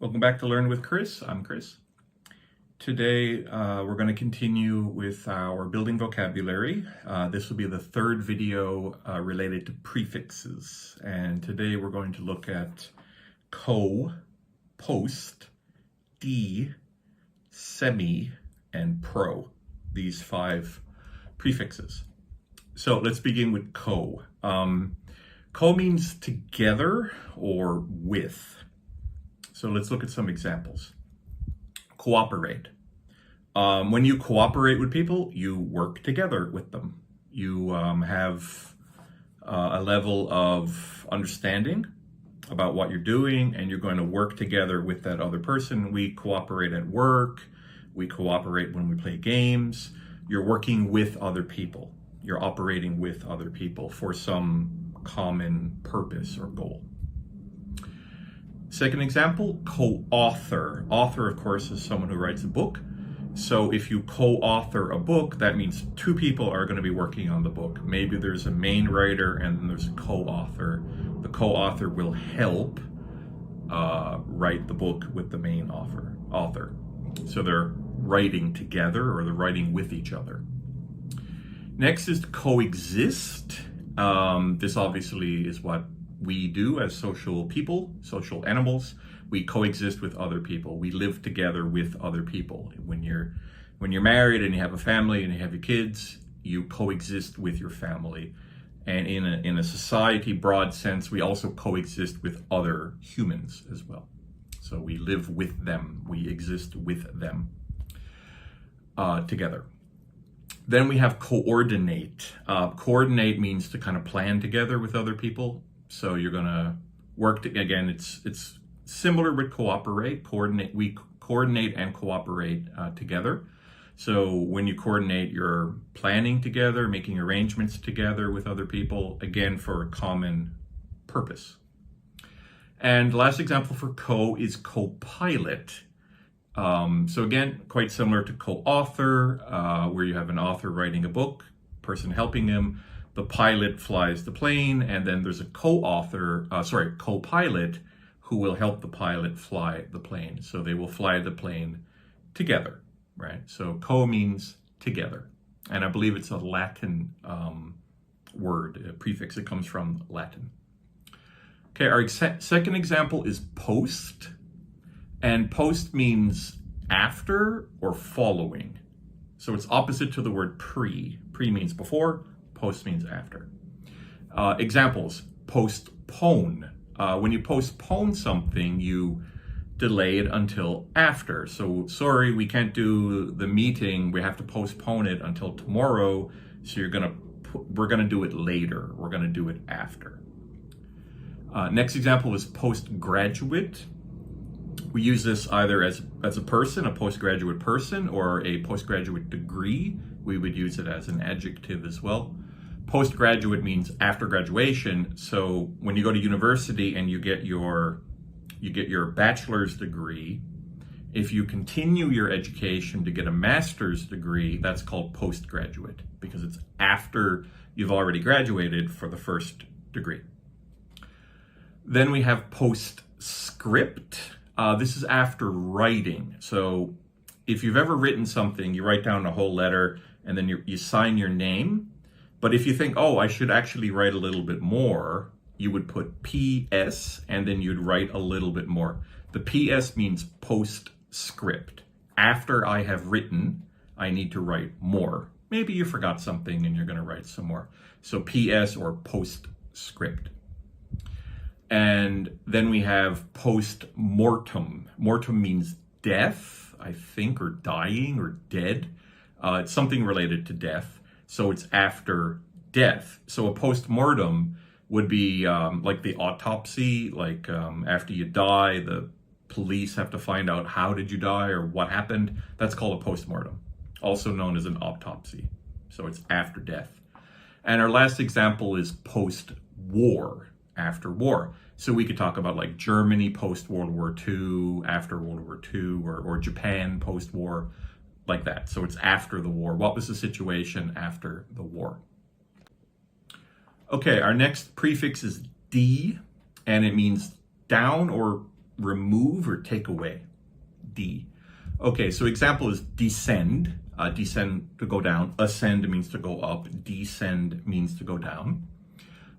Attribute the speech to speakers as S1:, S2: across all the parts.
S1: Welcome back to Learn with Chris. I'm Chris. Today we're going to continue with our building vocabulary. This will be the third video related to prefixes. And today we're going to look at co, post, de, semi, and pro. These 5 prefixes. So let's begin with co. Co means together or with. So let's look at some examples. Cooperate. When you cooperate with people, you work together with them. You have a level of understanding about what you're doing, and you're going to work together with that other person. We cooperate at work. We cooperate when we play games. You're working with other people. You're operating with other people for some common purpose or goal. Second example, co-author. Author, of course, is someone who writes a book. So if you co-author a book, that means 2 people are going to be working on the book. Maybe there's a main writer and then there's a co-author. The co-author will help write the book with the main author. So they're writing together or they're writing with each other. Next is coexist. This obviously is what we do as social people, social animals. We coexist with other people. We live together with other people. When you're married and you have a family and you have your kids, you coexist with your family. And in a society broad sense, we also coexist with other humans as well. So we live with them. We exist with them together. Then we have coordinate. Coordinate means to kind of plan together with other people. So you're going to work again. It's similar with cooperate. We coordinate and cooperate together. So when you coordinate, you're planning together, making arrangements together with other people, again for a common purpose. And last example for co is Copilot. So again, quite similar to co-author, where you have an author writing a book, person helping him. The pilot flies the plane, and then there's a co-pilot who will help the pilot fly the plane. So they will fly the plane together, right? So co means together. And I believe it's a Latin word, a prefix. It comes from Latin. Okay, our second example is post. And post means after or following. So it's opposite to the word pre. Pre means before. Post means after. Examples, postpone. When you postpone something, you delay it until after. So sorry, we can't do the meeting. We have to postpone it until tomorrow. So we're gonna do it later. We're gonna do it after. Next example is postgraduate. We use this either as a person, a postgraduate person, or a postgraduate degree. We would use it as an adjective as well. Postgraduate means after graduation. So when you go to university and you get your bachelor's degree, if you continue your education to get a master's degree, that's called postgraduate because it's after you've already graduated for the first degree. Then we have postscript. This is after writing. So if you've ever written something, you write down a whole letter and then you sign your name. But if you think, oh, I should actually write a little bit more, you would put PS and then you'd write a little bit more. The PS means postscript. After I have written, I need to write more. Maybe you forgot something and you're going to write some more. So PS or postscript. And then we have postmortem. Mortem means death, I think, or dying or dead. It's something related to death. So it's after death. So a postmortem would be like the autopsy, like after you die, the police have to find out how did you die or what happened. That's called a postmortem, also known as an autopsy. So it's after death. And our last example is post-war, after war. So we could talk about like Germany post-World War II, after World War II, or Japan post-war, like that. So it's after the war. What was the situation after the war? Okay, our next prefix is de, and it means down or remove or take away. D. Okay, so example is descend. Descend to go down. Ascend means to go up. Descend means to go down.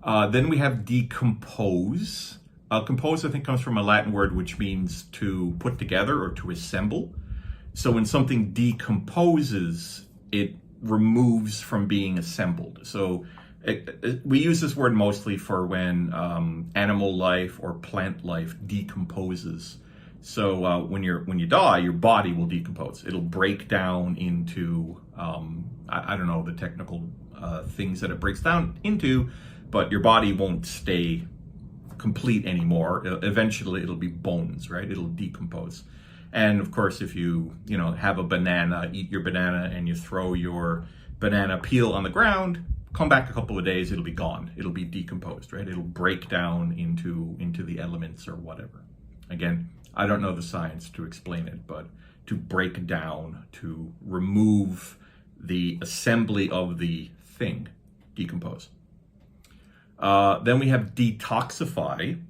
S1: Then we have decompose. Compose, I think, comes from a Latin word which means to put together or to assemble. So when something decomposes, it removes from being assembled. So we use this word mostly for when animal life or plant life decomposes. So when you die, your body will decompose. It'll break down into, I don't know the technical things that it breaks down into, but your body won't stay complete anymore. Eventually it'll be bones, right? It'll decompose. And of course, if you have a banana, eat your banana and you throw your banana peel on the ground, come back a couple of days, it'll be gone. It'll be decomposed, right? It'll break down into the elements or whatever. Again, I don't know the science to explain it, but to break down, to remove the assembly of the thing, decompose. Then we have detoxify,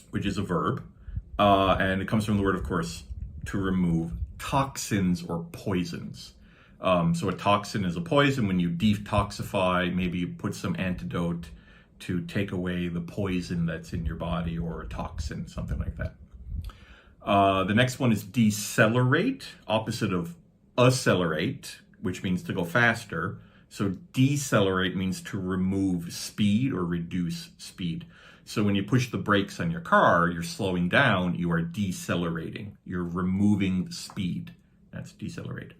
S1: which is a verb, and it comes from the word, of course, to remove toxins or poisons. So a toxin is a poison. When you detoxify, maybe you put some antidote to take away the poison that's in your body, or a toxin, something like that. The next one is decelerate, opposite of accelerate, which means to go faster. So decelerate means to remove speed or reduce speed. So when you push the brakes on your car, you're slowing down, you are decelerating. You're removing speed. That's decelerate.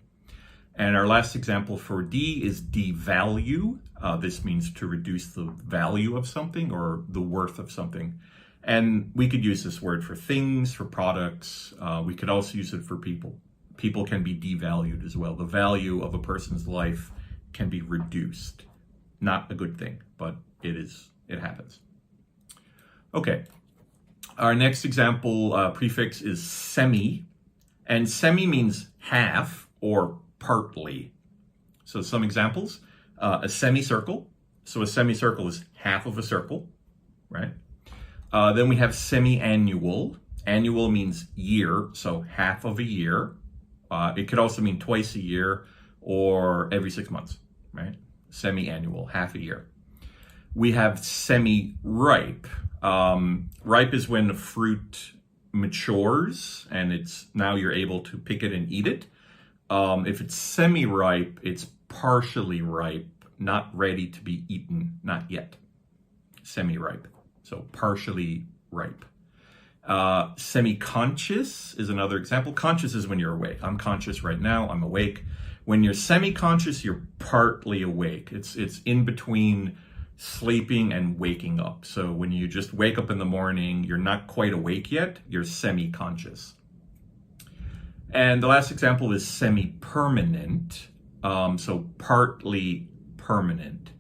S1: And our last example for D is devalue. This means to reduce the value of something or the worth of something. And we could use this word for things, for products. We could also use it for people. People can be devalued as well. The value of a person's life can be reduced. Not a good thing, but it happens. Okay, our next example prefix is semi, and semi means half or partly. So some examples, a semicircle. So a semicircle is half of a circle, right? Then we have semiannual. Annual means year, so half of a year. It could also mean twice a year or every 6 months, right? Semiannual, half a year. We have semi-ripe. Ripe is when the fruit matures and now you're able to pick it and eat it. If it's semi-ripe, it's partially ripe, not ready to be eaten, not yet. Semi-ripe, so partially ripe. Semiconscious is another example. Conscious is when you're awake. I'm conscious right now, I'm awake. When you're semi-conscious, you're partly awake. It's in between sleeping and waking up. So when you just wake up in the morning, you're not quite awake yet, you're semi-conscious. And the last example is semi-permanent, so partly permanent.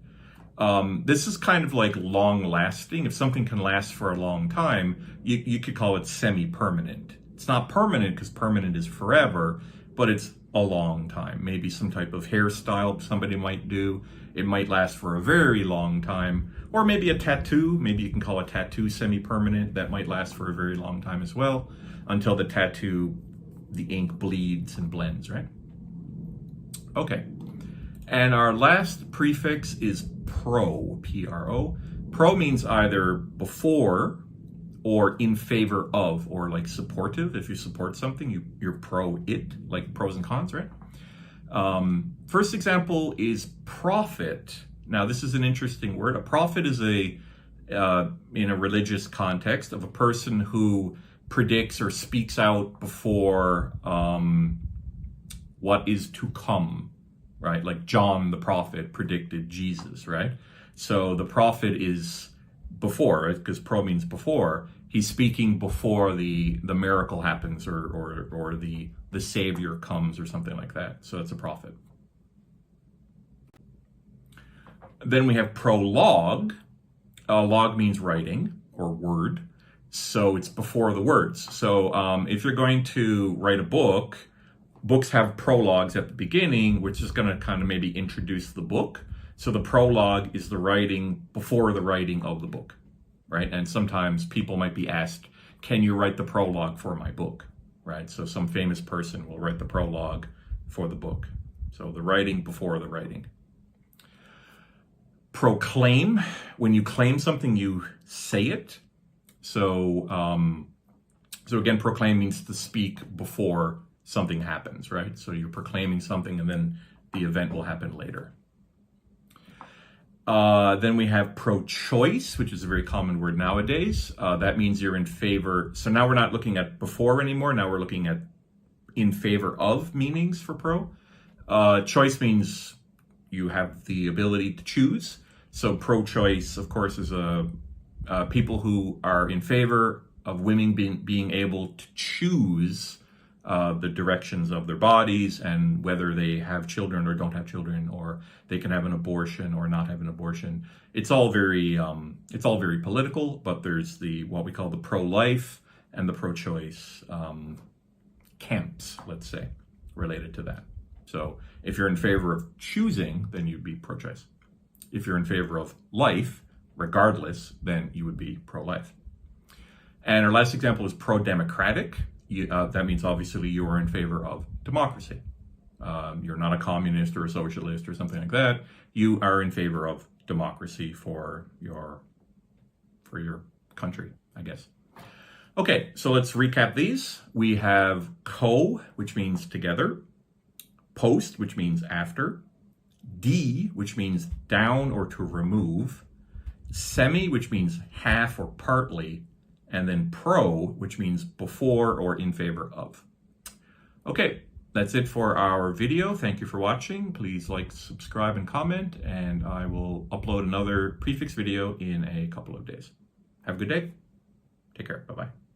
S1: This is kind of like long-lasting. If something can last for a long time, you could call it semi-permanent. It's not permanent because permanent is forever, but it's a long time. Maybe some type of hairstyle somebody might do. It might last for a very long time. Or maybe a tattoo. Maybe you can call a tattoo semi-permanent. That might last for a very long time as well, until the tattoo, the ink bleeds and blends, right? Okay. And our last prefix is pro, P-R-O. Pro means either before or in favor of, or like supportive. If you support something, you're pro it, like pros and cons, right? First example is prophet. Now, this is an interesting word. A prophet is in a religious context, of a person who predicts or speaks out before what is to come, right? Like John the prophet predicted Jesus, right? So the prophet is before, right? Because pro means before. He's speaking before the miracle happens or the savior comes or something like that. So it's a prophet. Then we have prologue. Log means writing or word. So it's before the words. So if you're going to write a book, books have prologues at the beginning, which is going to kind of maybe introduce the book. So the prologue is the writing before the writing of the book, right? And sometimes people might be asked, can you write the prologue for my book, right? So some famous person will write the prologue for the book. So the writing before the writing. Proclaim, when you claim something, you say it. So again, proclaim means to speak before something happens, right? So you're proclaiming something and then the event will happen later. Then we have pro-choice, which is a very common word nowadays. That means you're in favor. So now we're not looking at before anymore. Now we're looking at in favor of meanings for pro. Choice means you have the ability to choose. So pro-choice, of course, is people who are in favor of women being able to choose the directions of their bodies and whether they have children or don't have children, or they can have an abortion or not have an abortion. It's all very political, but there's what we call the pro-life and the pro-choice camps, let's say, related to that. So if you're in favor of choosing, then you'd be pro-choice. If you're in favor of life, regardless, then you would be pro-life. And our last example is pro-democratic. That means obviously you are in favor of democracy. You're not a communist or a socialist or something like that. You are in favor of democracy for your country, I guess. Okay, so let's recap these. We have co, which means together. Post, which means after. D, which means down or to remove. Semi, which means half or partly. And then pro, which means before or in favor of. Okay, that's it for our video. Thank you for watching. Please like, subscribe, and comment, and I will upload another prefix video in a couple of days. Have a good day. Take care. Bye-bye.